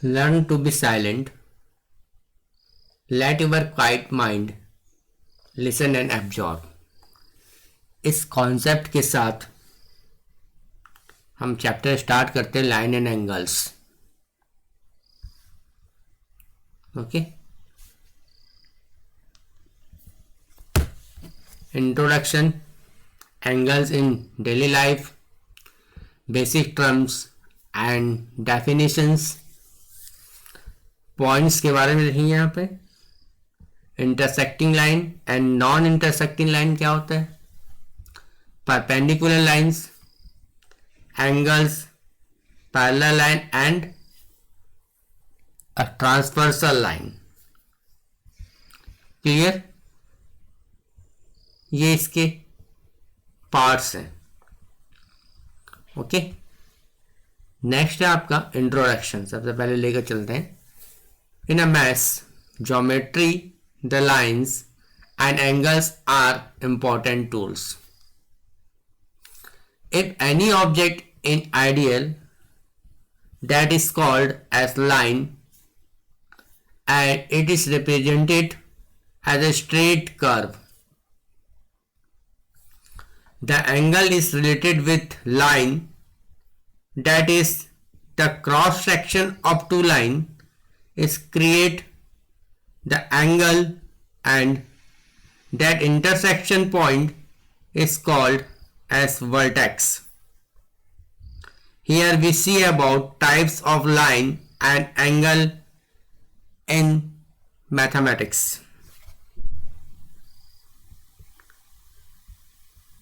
Learn to be silent. Let your quiet mind listen and absorb. इस concept के साथ हम चैप्टर स्टार्ट करते हैं, line and angles. Okay. Introduction, angles in daily life, basic terms and definitions. Points के बारे में देखेंगे यहाँ पे. Intersecting line and non intersecting line क्या होता है, perpendicular lines, angles, parallel line and a transversal line. Clear? ये इसके पार्ट्स हैं. ओके. नेक्स्ट है आपका इंट्रोडक्शन. सबसे पहले लेकर चलते हैं. In a mass, geometry, the lines and angles are important tools. If any object in ideal that is called as line and it is represented as a straight curve, the angle is related with line, that is the cross section of two lines is create the angle, and that intersection point is called as vertex. Here we see about types of line and angle in mathematics.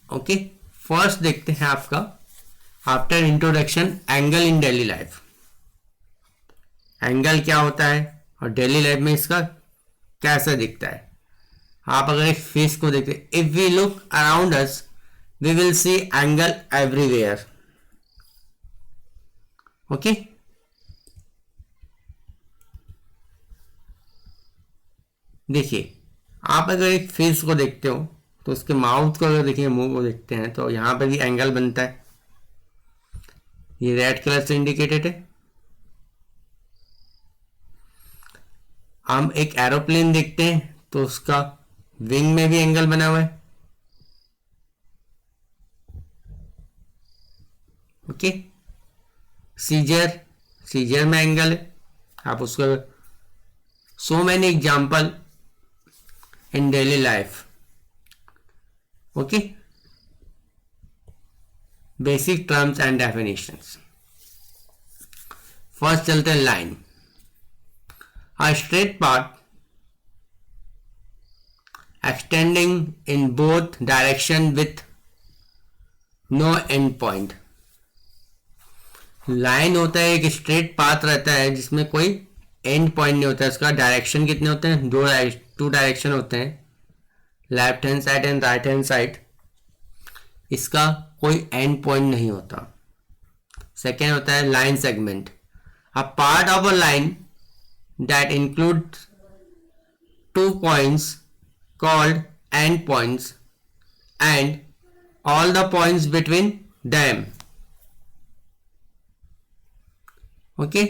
Okay, first देखते हैं आपका after introduction angle in daily life. Angle क्या होता है और daily life में इसका कैसे दिखता है. आप अगर एक फेस को देखते, if we look around us we will see angle everywhere. Okay. देखिए, आप अगर एक फेस को देखते हो तो उसके माउथ को अगर देखिए, मुंह को देखते हैं तो यहां पर भी एंगल बनता है. ये रेड कलर से इंडिकेटेड है. हम एक एरोप्लेन देखते हैं तो उसका विंग में भी एंगल बना हुआ है. ओके. सीजर में एंगल है. आप उसको so many example in daily life. Okay. Basic terms and definitions. First चलते हैं line. A straight path extending in both direction with no end point. Line होता है एक स्ट्रेट पाथ रहता है जिसमें कोई एंड पॉइंट नहीं होता है. इसका डायरेक्शन कितने होते हैं, टू डायरेक्शन होते हैं, left hand side and right hand side. इसका कोई एंड पॉइंट नहीं होता. सेकेंड होता है line segment. A part of a line that includes two points called end points and all the points between them. Okay.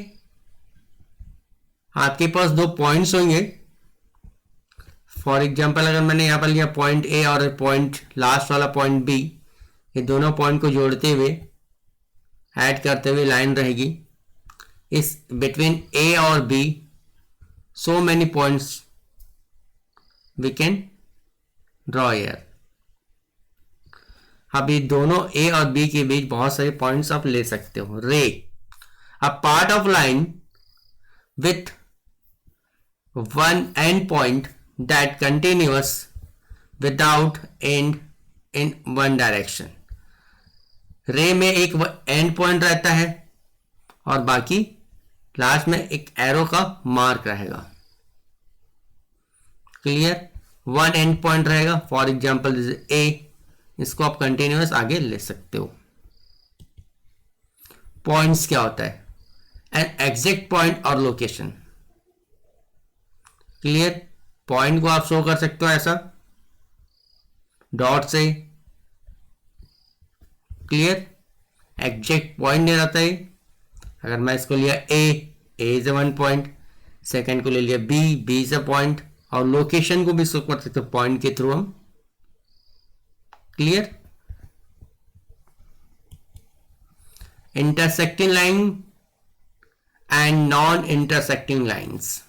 आपके पास दो points होंगे. For example अगर मैंने यहां पर लिया पॉइंट ए और पॉइंट लास्ट वाला पॉइंट बी, ये दोनों पॉइंट को जोड़ते हुए ऐड करते हुए लाइन रहेगी. इस बिटवीन ए और B so many points we can draw here. अभी दोनों A और B के बीच बहुत सारे पॉइंट्स आप ले सकते हो. रे, a part of line with one end point that continuous without end in one direction. रे में एक एंड पॉइंट रहता है और बाकी लास्ट में एक एरो का मार्क रहेगा. क्लियर? वन एंड पॉइंट रहेगा. For example this is a. इसको आप कंटिन्यूअस आगे ले सकते हो. पॉइंट्स क्या होता है, एन एग्जैक्ट पॉइंट और लोकेशन. क्लियर? पॉइंट को आप शो कर सकते हो ऐसा डॉट से. क्लियर? एग्जैक्ट पॉइंट नहीं रहता है. अगर मैं इसको लिया A A is 1 point, second को ले लिया बी इज अ पॉइंट, और लोकेशन को भी शो कर सकते पॉइंट के थ्रू हम। Clear? Intersecting line and non intersecting lines,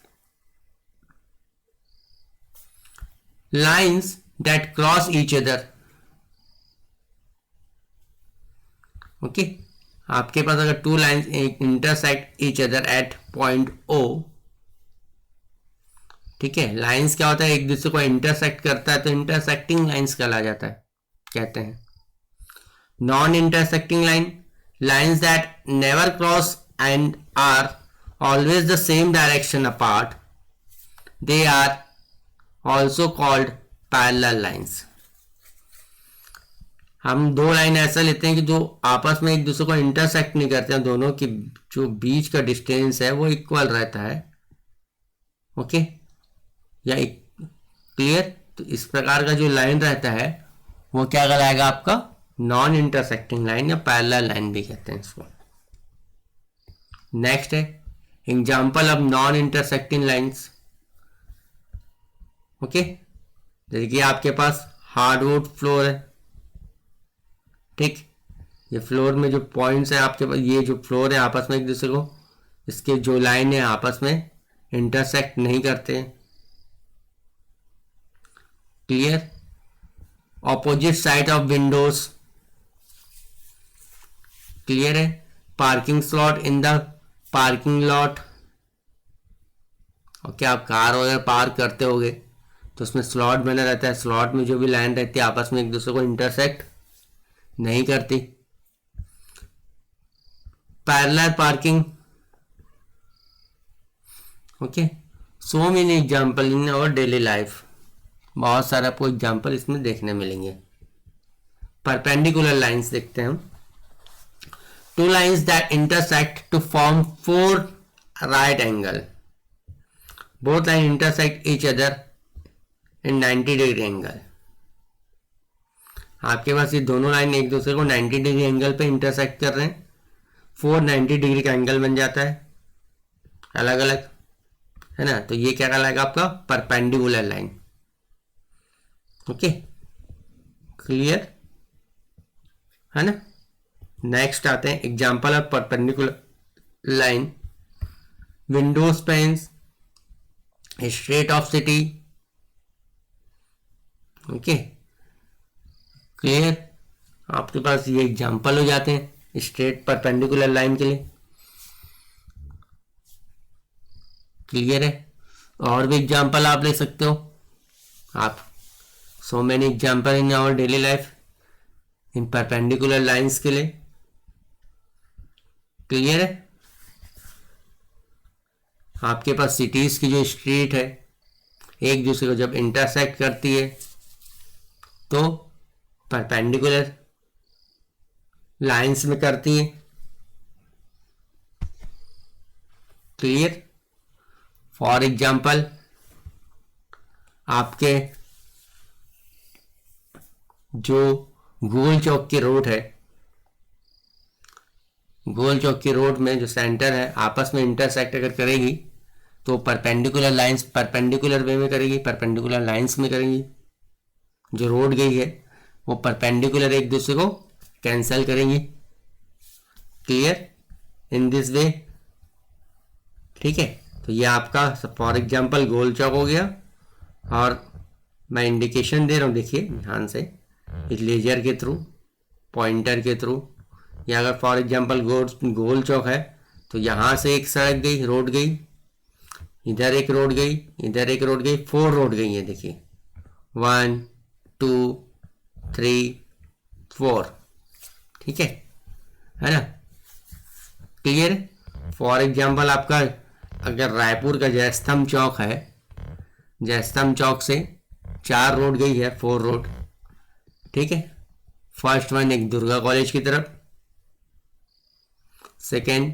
lines that cross each other. Okay, आपके पास अगर two lines intersect each other at point O, ठीक है, लाइन्स क्या होता है, एक दूसरे को इंटरसेक्ट करता है तो इंटरसेक्टिंग लाइन्स कहला जाता है, कहते हैं। Non intersecting line, lines that never cross and are always the same direction apart, they are also called parallel lines. हम दो लाइन ऐसा लेते हैं कि जो आपस में एक दूसरे को इंटरसेक्ट नहीं करते हैं, दोनों की जो बीच का डिस्टेंस है वो इक्वल रहता है। ओके, या क्लियर? तो इस प्रकार का जो लाइन रहता है वो क्या कहलाएगा आपका, नॉन इंटरसेक्टिंग लाइन या पैरेलल लाइन भी कहते हैं इसको। नेक्स्ट है example of non intersecting lines. Okay, देखिए आपके पास हार्डवुड फ्लोर है, ठीक, ये फ्लोर में जो पॉइंट्स है आपके पास, ये जो फ्लोर है आपस में एक दूसरे को, इसके जो लाइन है आपस में इंटरसेक्ट नहीं करते। Clear? Opposite side of windows, clear है? Parking slot in the parking lot, okay, आप कार वगैरह पार्क करते होगे तो उसमें स्लॉट बना रहता है, स्लॉट में जो भी लाइन रहती है आपस में एक दूसरे को इंटरसेक्ट नहीं करती। Parallel parking, okay, so many example in our daily life, बहुत सारे आपको एग्जाम्पल इसमें देखने मिलेंगे। परपेंडिकुलर लाइंस देखते हैं हम। Two lines that intersect to form 4 right angle, both line intersect each other in 90 degree angle. आपके पास ये दोनों लाइन एक दूसरे को 90 डिग्री एंगल पे इंटरसेक्ट कर रहे हैं, 490 डिग्री का एंगल बन जाता है अलग अलग, है ना। तो ये क्या कहलाएगा आपका, परपेंडिकुलर लाइन। ओके, क्लियर है ना। नेक्स्ट आते हैं example of perpendicular line. Windows panes, straight of city, okay, clear. आपके पास ये एग्जांपल हो जाते हैं स्ट्रेट परपेंडिकुलर लाइन के लिए, क्लियर है। और भी एग्जांपल आप ले सकते हो आप, so many example in our daily life in perpendicular lines के लिए, क्लियर है। आपके पास सिटीज की जो स्ट्रीट है एक दूसरे को जब इंटरसेक्ट करती है तो परपेंडिकुलर लाइंस में करती है, क्लियर। फॉर एग्जांपल आपके जो गोल चौक की रोड है, गोल चौक की रोड में जो सेंटर है आपस में इंटरसेक्ट अगर करेगी तो परपेंडिकुलर लाइंस परपेंडिकुलर वे में करेगी, परपेंडिकुलर लाइंस में करेंगी। जो रोड गई है वो परपेंडिकुलर एक दूसरे को कैंसल करेंगी, क्लियर, इन दिस वे, ठीक है। तो ये आपका फॉर एग्जांपल गोल चौक हो गया, और मैं इंडिकेशन दे रहा हूँ, देखिए ध्यान से, लेजर के थ्रू, पॉइंटर के थ्रू, या अगर फॉर एग्जांपल गोल चौक है तो यहाँ से एक सड़क गई, रोड गई, इधर एक रोड गई, इधर एक रोड गई, 4 रोड गई है, देखिए 1 2 3 4, ठीक है ना, क्लियर। फॉर एग्जांपल आपका अगर रायपुर का जयस्तंभ चौक है, जयस्तंभ चौक से 4 रोड गई है, 4 रोड, ठीक है। फर्स्ट वन एक दुर्गा कॉलेज की तरफ, सेकेंड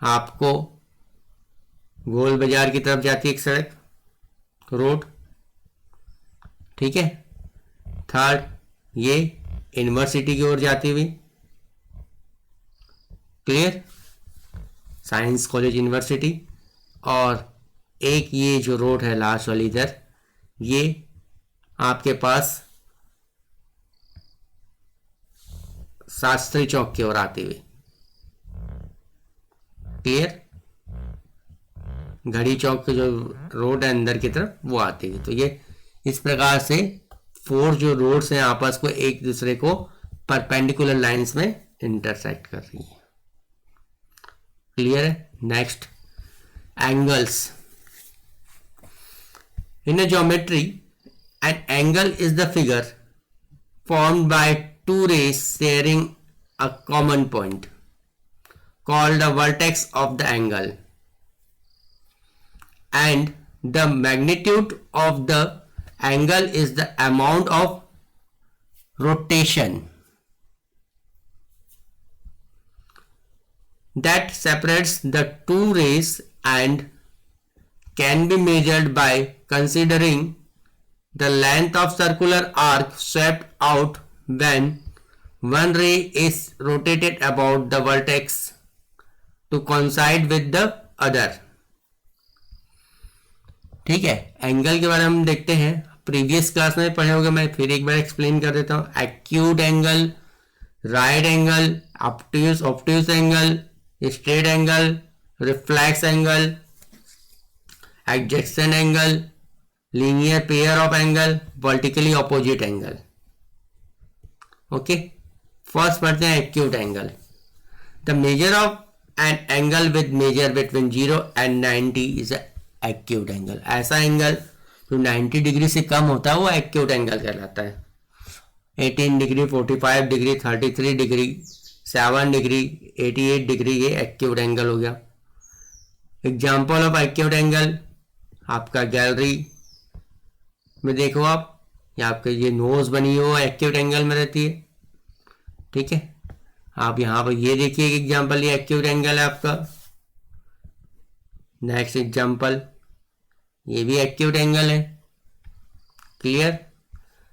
आपको गोल बाजार की तरफ जाती है एक सड़क, रोड, ठीक है। थर्ड ये यूनिवर्सिटी की ओर जाती हुई, क्लियर। साइंस कॉलेज यूनिवर्सिटी, और एक ये जो रोड है लास्ट वाली इधर, ये आपके पास शास्त्री चौक की ओर आती हुई, क्लियर, घड़ी चौक के जो रोड है अंदर की तरफ वो आती है। तो ये इस प्रकार से 4 जो रोड्स हैं आपस को एक दूसरे को परपेंडिकुलर लाइंस में इंटरसेक्ट कर रही है, क्लियर है। Next, angles. In a geometry an angle is the figure formed by two rays sharing a common point called the vertex of the angle, and the magnitude of the angle is the amount of rotation that separates the two rays and can be measured by considering the length of circular arc swept out when one ray is rotated about the vertex to coincide with the other। ठीक है, angle के बारे में हम देखते हैं, previous class में पढ़े होंगे, मैं फिर एक बार एक्सप्लेन कर देता हूं। Acute angle, right angle, obtuse angle, straight angle, reflex angle, adjacent angle, linear pair of angle, vertically opposite angle. Okay, first पढ़ते हैं acute angle. The measure of an angle with measure between 0 and 90 is acute angle. ऐसा angle जो 90 degree से कम होता है वो acute angle कहलाता है। 18 degree, 45 degree, 33 degree, 7 degree, 88 degree, ये एक्यूट एंगल हो गया। एग्जाम्पल ऑफ एक्यूट एंगल, आपका गैलरी में देखो आप, या आपके ये नोज बनी हो एक्यूट एंगल में रहती है, ठीक है। आप यहाँ पर ये देखिए एक एग्जाम्पल, ये एक्यूट एंगल है आपका। नेक्स्ट एग्जाम्पल, ये भी एक्यूट एंगल है, clear.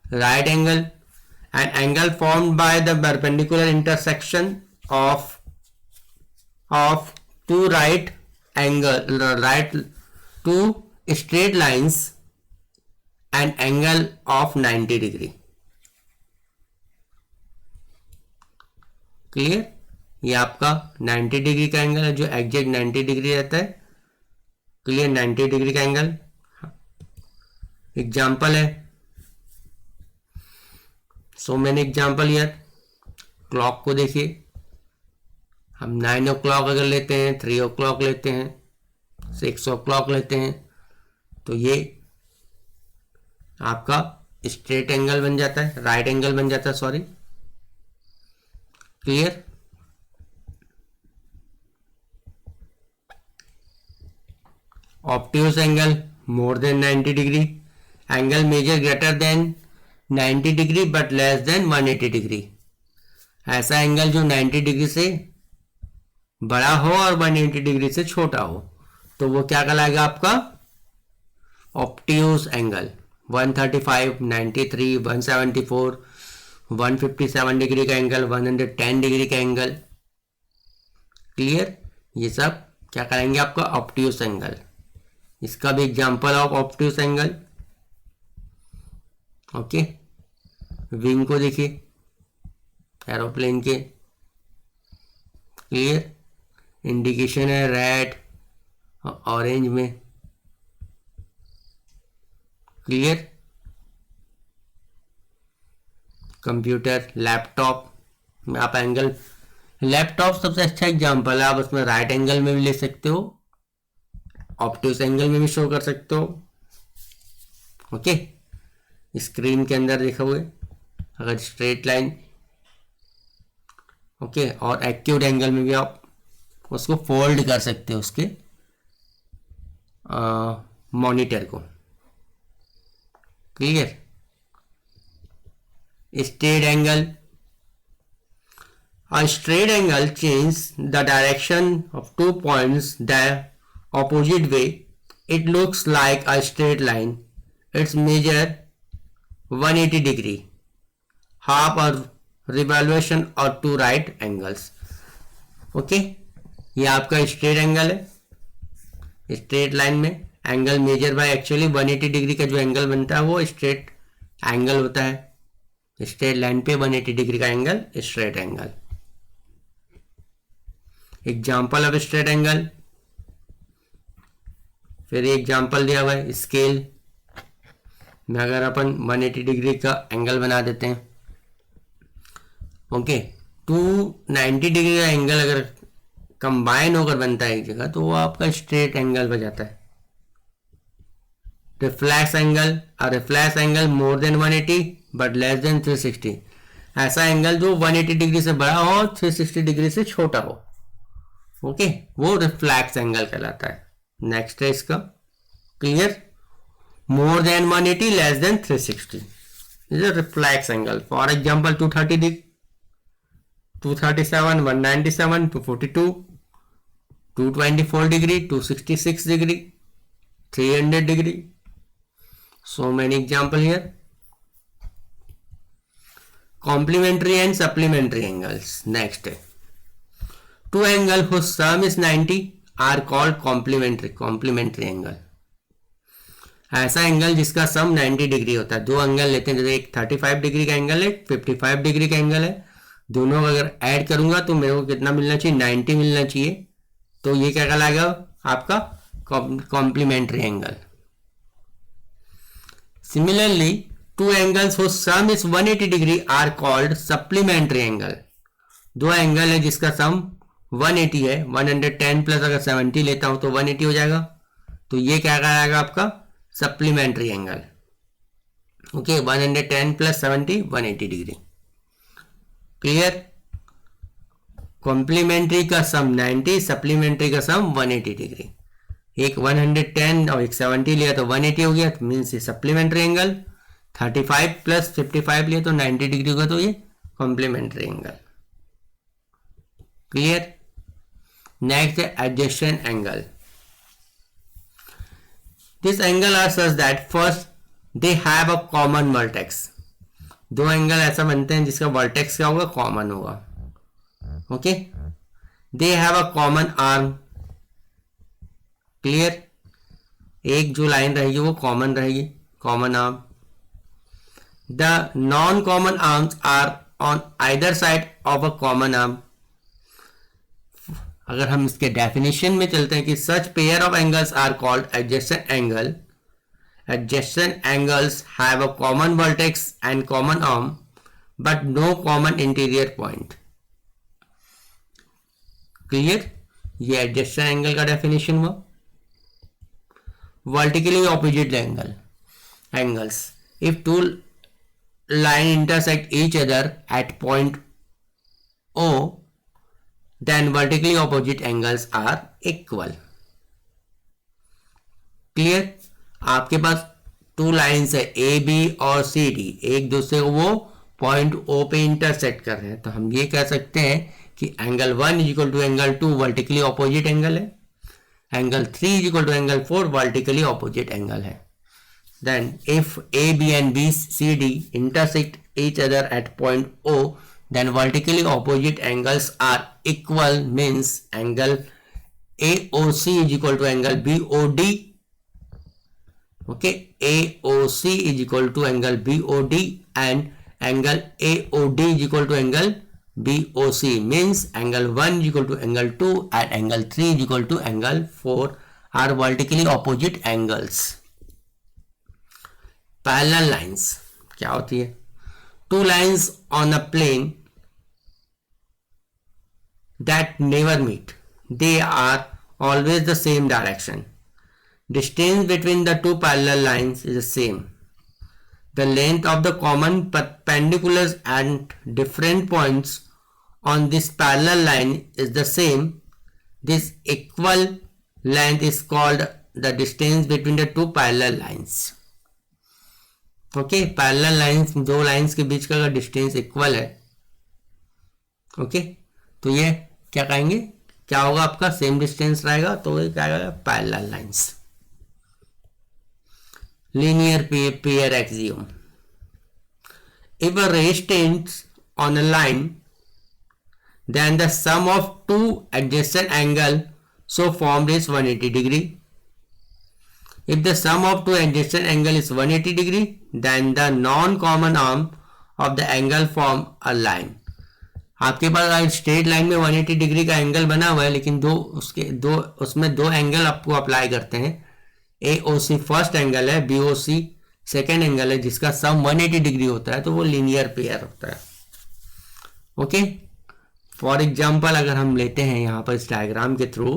Right angle, an angle formed by the perpendicular intersection of two right to straight lines an angle of 90 degree, clear. ये आपका 90 डिग्री का एंगल है जो एग्जैक्ट 90 डिग्री रहता है, क्लियर, 90 डिग्री का एंगल। एग्जाम्पल है, so many example here. Clock को देखिए, हम 9 o'clock अगर लेते हैं, 3 o'clock लेते हैं, 6 o'clock लेते हैं, तो ये आपका स्ट्रेट एंगल बन जाता है, राइट एंगल बन जाता है, sorry, clear. Obtuse angle, more than 90 degree, angle measure greater than 90 degree but less than 180 degree. ऐसा एंगल जो 90 डिग्री से बड़ा हो और 180 डिग्री से छोटा हो, तो वो क्या कहलाएगा आपका ऑब्ट्यूज एंगल। 135, 93, 174, 157 डिग्री का एंगल, 110 डिग्री का एंगल, क्लियर। ये सब क्या करेंगे आपका ऑब्ट्यूज एंगल। इसका भी example of obtuse angle, okay. Wing को देखिए एरोप्लेन के, क्लियर, इंडिकेशन है रेड ऑरेंज में, क्लियर। कंप्यूटर, लैपटॉप में आप एंगल, लैपटॉप सबसे अच्छा एग्जांपल है, आप उसमें राइट एंगल में भी ले सकते हो, ऑब्ट्यूज एंगल में भी शो कर सकते हो, ओके। स्क्रीन के अंदर देखा हुए अगर स्ट्रेट लाइन, ओके, और एक्यूट एंगल में भी आप उसको फोल्ड कर सकते हो, उसके मॉनिटर को, clear. Straight angle, a straight angle changes the direction of 2 points the opposite way. It looks like a straight line. Its measure 180 degree, half a revolution or 2 right angles, okay. ये आपका straight angle है, straight line में angle measure by actually 180 degree का जो angle बनता है वो straight angle होता है। स्ट्रेट लाइन पे 180 डिग्री का angle straight angle. Example of straight angle, फिर एग्जाम्पल दिया हुआ है स्केल में अगर अपन 180 डिग्री का एंगल बना देते हैं, ओके, 290 डिग्री का एंगल अगर कंबाइन होकर बनता है एक जगह तो वो आपका स्ट्रेट एंगल बन जाता है। Reflex angle, reflex angle more than 180 but less than 360, ऐसा एंगल जो 180 डिग्री से बड़ा हो और 360 डिग्री से छोटा हो, ओके, वो रिफ्लेक्स एंगल कहलाता है। नेक्स्ट है इसका clear, more than 180 less than 360 is a reflex angle. For example 230 degree, 237, 197, 242, 224 degree, 266 degree, 300 degree, so many example here. Complementary and supplementary angles. Next, two angle whose sum is 90 are called complementary angle. ऐसा angle जिसका सम 90 degree होता है। दो angle लेते हैं, जैसे एक 35 degree का एंगल है, 55 डिग्री का एंगल है, दोनों अगर ऐड करूंगा तो मेरे को कितना मिलना चाहिए, 90 मिलना चाहिए। तो ये क्या कहलाएगा आपका complementary angle. Similarly, two angles whose sum is 180 degree are called supplementary angle. दो एंगल है जिसका सम 180 है, 110 प्लस अगर 70 लेता हूं तो 180 हो जाएगा, तो ये क्या कहलाएगा आपका supplementary angle. Okay, 110 plus 70 180 degree. Clear, complementary का सम 90, सप्लीमेंट्री का सम 180 डिग्री। एक 110 और एक 70 लिया तो 180 हो गया, तो मीन्स ये सप्लीमेंट्री एंगल। 35 प्लस 55 लिया तो 90 डिग्री होगा, तो ये कॉम्प्लीमेंट्री एंगल। क्लियर। नेक्स्ट है adjacent angle. This angle are such that first they have a common vertex. दो एंगल ऐसा बनते हैं जिसका वर्टेक्स क्या होगा, कॉमन होगा। Okay, they have a common arm. Clear, एक जो लाइन रहेगी वो कॉमन रहेगी, common arm. The non common arms are on either side of a common arm. अगर हम इसके डेफिनेशन में चलते हैं कि सच pair of angles are called adjacent angle. Adjacent angles have a common vertex and common arm but no common interior point. Clear, ये adjacent angle का definition हुआ। vertically opposite angles, if two line intersect each other at point O, then vertically opposite angles are equal. Clear, आपके पास two lines है A B और C D, एक दूसरे को वो पॉइंट ओ पे इंटरसेक्ट कर रहे हैं, तो हम ये कह सकते हैं कि angle 1 is equal to angle 2 vertically opposite angle है, angle 3 is equal to angle 4 vertically opposite angle है। Then if AB and BCD intersect each other at point O, then vertically opposite angles are equal, means angle AOC is equal to angle BOD. Okay, AOC is equal to angle BOD and angle AOD is equal to angle BOC, means angle 1 is equal to angle 2 and angle 3 is equal to angle 4 are vertically opposite angles. Parallel lines क्या होती है? Two lines on a plane that never meet. They are always the same direction. Distance between the two parallel lines is the same. The length of the common perpendiculars at different points on this parallel line is the same. This equal length is called the distance between the two parallel lines. Okay, parallel lines, दो lines के बीच का अगर distance equal है, okay, तो ये क्या कहेंगे, क्या होगा आपका सेम डिस्टेंस रहेगा, तो ये क्या होगा parallel lines. Linear pair axiom. If a ray stands on a line then the sum of two adjacent angle so formed is 180 degree. If the sum of two adjacent angle is 180 degree, then the non-common arm of the angle form a line. आपके पास straight line में 180 degree का angle बना हुआ है, लेकिन उसमें दो angle आपको अप्लाई करते हैं. AOC फर्स्ट एंगल है, BOC सेकेंड एंगल है, जिसका सम 180 डिग्री होता है, तो वो लीनियर पेयर होता है. ओके, फॉर एग्जाम्पल अगर हम लेते हैं यहाँ पर इस डायग्राम के through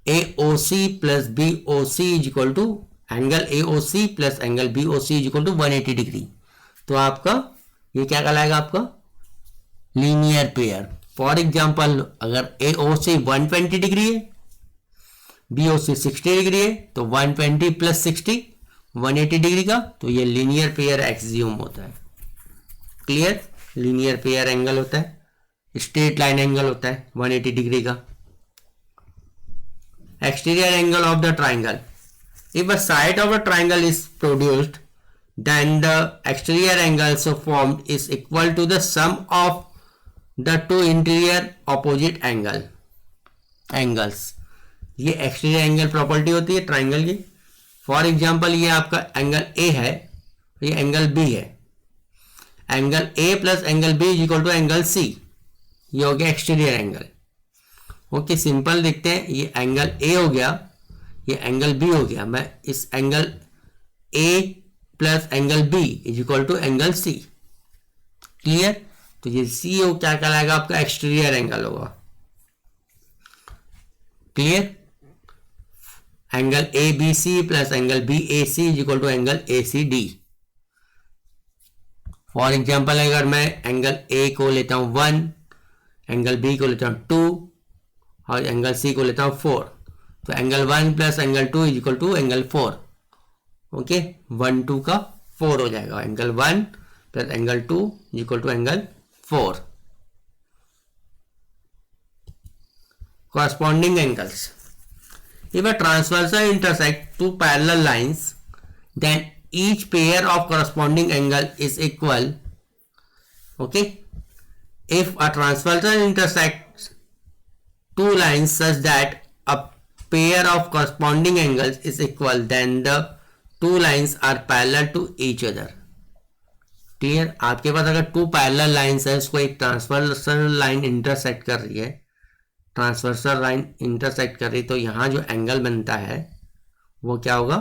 AOC plus BOC is equal to angle AOC plus angle BOC is equal to 180 degree, तो आपका ये क्या कहलाएगा, आपका लीनियर पेयर. फॉर एग्जाम्पल अगर AOC 120 डिग्री है, BOC 60 डिग्री है, तो 120 प्लस 60 180 डिग्री का, तो ये लीनियर पेयर एक्सियम होता है. क्लियर, लीनियर पेयर एंगल होता है, स्ट्रेट लाइन एंगल होता है 180 डिग्री का. Exterior angle of the triangle. If a side of a triangle is produced, then the exterior angle so formed is equal to the sum of the two interior opposite angles. ये exterior angle property होती है triangle की. For example ये आपका angle A है, ये angle B है. Angle A plus angle B is equal to angle C, ये हो गया एक्सटीरियर एंगल. ओके, सिंपल देखते हैं. ये एंगल A हो गया, ये एंगल B हो गया. मैं इस angle A plus angle B is equal to angle C. Clear, तो ये C हो क्या कहलाएगा, आपका एक्सटीरियर एंगल होगा. Clear, angle ABC plus angle BAC is equal to angle ACD. For example अगर मैं एंगल A को लेता हूं 1, एंगल B को लेता हूं 2 और एंगल C को लेता हूं 4, तो angle 1 plus angle 2 is equal to angle 4. Okay, 1 2 का 4 हो जाएगा. Angle 1 plus angle 2 equal to angle 4. Corresponding angles. If a transversal intersect two parallel lines, then each pair of corresponding angle is equal. Okay, if a transversal intersects two lines such that a pair of corresponding angles is equal, then the two lines are parallel to each other. Clear, आपके पास अगर to parallel lines है, उसको एक transversal line intersect कर रही है, transversal line intersect कर रही है, तो यहाँ जो एंगल बनता है वो क्या होगा,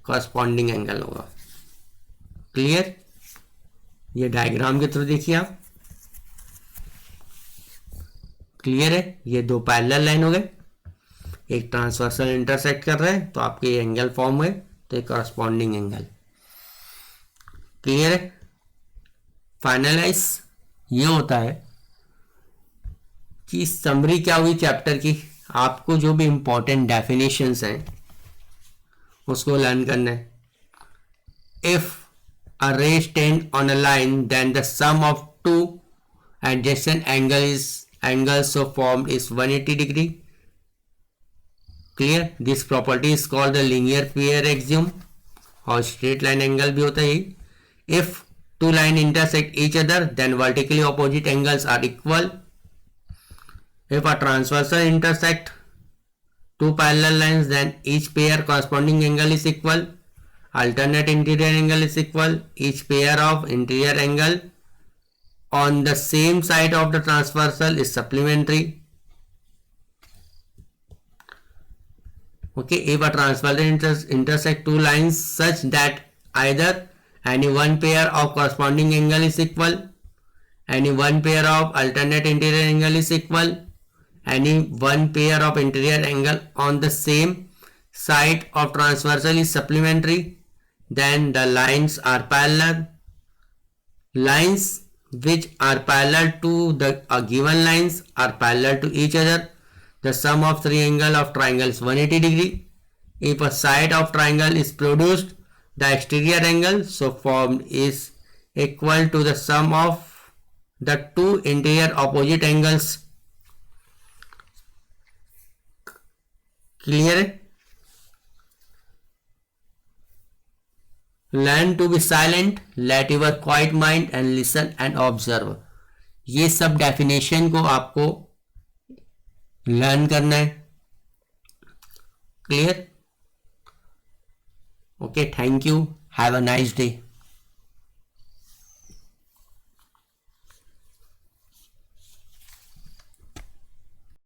कॉरस्पॉन्डिंग एंगल होगा. क्लियर, ये डायग्राम के थ्रू देखिए आप. क्लियर है, ये दो पैरेलल लाइन हो गए, एक ट्रांसवर्सल इंटरसेक्ट कर रहे हैं, तो आपके ये एंगल फॉर्म हुए, तो एक कॉरस्पॉन्डिंग एंगल. क्लियर है. फाइनलाइज ये होता है कि समरी क्या हुई चैप्टर की, आपको जो भी इंपॉर्टेंट डेफिनेशंस हैं उसको लर्न करना है. If a ray stand on a line, then the sum of two adjacent angles so formed is 180 degree. Clear, this property is called the linear pair axiom. और straight line angle भी होता है. If two lines intersect each other, then vertically opposite angles are equal. If a transversal intersect two parallel lines, then each pair corresponding angle is equal. Alternate interior angle is equal. Each pair of interior angle on the same side of the transversal is supplementary. Okay, if a transversal intersect two lines such that either any one pair of corresponding angle is equal, any one pair of alternate interior angle is equal, any one pair of interior angle on the same side of transversal is supplementary, then the lines are parallel. Lines which are parallel to the given lines are parallel to each other. The sum of three angles of triangle is 180 degree. If a side of triangle is produced, the exterior angle so formed is equal to the sum of the two interior opposite angles. Clear? Learn to be silent, let your quiet mind and listen and observe. ये सब definition को आपको learn करना है। Clear? Okay, thank you, have a nice day.